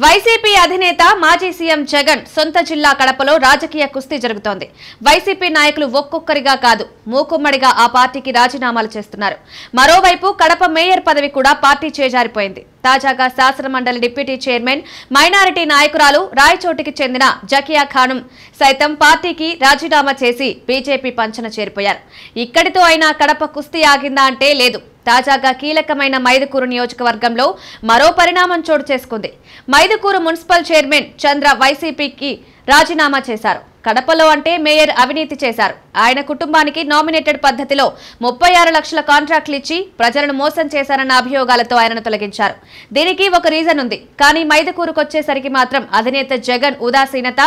YCP అధినేత మాజీ CM Jagan సొంత జిల్లా కడపలో రాజకీయ కుస్తీ జరుగుతోంది. వైసీపీ నాయకులు ఒక్కొక్కరిగా కాదు మూకుమ్మడిగా ఆ పార్టీకి రాజీనామాలు చేస్తున్నారు. మరోవైపు కడప మేయర్ పదవి కూడా పార్టీ చేజారిపోయింది. తాజాగా శాసనమండలి డిప్యూటీ చైర్మన్ మైనారిటీ నాయకురాలు రాయచోటికి చెందిన జకియా ఖానం సైతం పార్టీకి రాజీనామా చేసి బీజేపీ పంచన చేరిపోయారు. ఇక్కడితో అయినా కడప కుస్తీ ఆగిందా అంటే లేదు. తాజాగా కీలకమైన మైదుకూరు నియోజకవర్గంలో మరో పరిణామం చోటు చేసుకుంది. మైదుకూరు మున్సిపల్ చైర్మన్ చంద్ర వైసీపీకి రాజీనామా చేశారు. కడపలో అంటే మేయర్ అవినీతి చేశారు. ఆయన కుటుంబానికి నామినేటెడ్ పద్ధతిలో 36 లక్షల కాంట్రాక్టులు ఇచ్చి ప్రజలను మోసం చేశారన్న అభియోగాలతో ఆయనను తొలగించారు. దీనికి ఒక రీజన్ ఉంది. కానీ మైదుకూరుకొచ్చేసరికి మాత్రం అధినేత జగన్ ఉదాసీనత,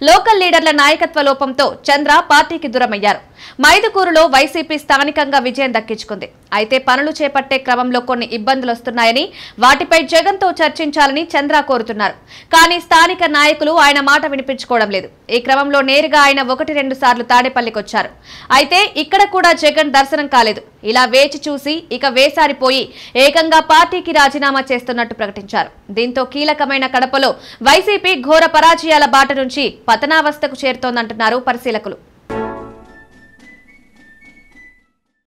లోకల్ లీడర్ల నాయకత్వ లోపంతో చంద్ర పార్టీకి దూరమయ్యారు. మైదుకూరులో వైసీపీ స్థానికంగా విజయం దక్కించుకుంది. అయితే పనులు చేపట్టే క్రమంలో కొన్ని ఇబ్బందులు వస్తున్నాయని, వాటిపై జగన్ తో చర్చించాలని చంద్ర కోరుతున్నారు. కానీ స్థానిక నాయకులు ఆయన మాట వినిపించుకోవడం లేదు. ఈ క్రమంలో నేరుగా ఆయన 1-2 సార్లు తాడేపల్లికొచ్చారు. అయితే ఇక్కడ కూడా జగన్ దర్శనం కాలేదు. ఇలా వేచి చూసి ఇక వేసారిపోయి ఏకంగా పార్టీకి రాజీనామా చేస్తున్నట్టు ప్రకటించారు. దీంతో కీలకమైన కడపలో వైసీపీ ఘోర పరాజయాల బాట నుంచి పతనావస్థకు చేరుతోందంటున్నారు పరిశీలకులు.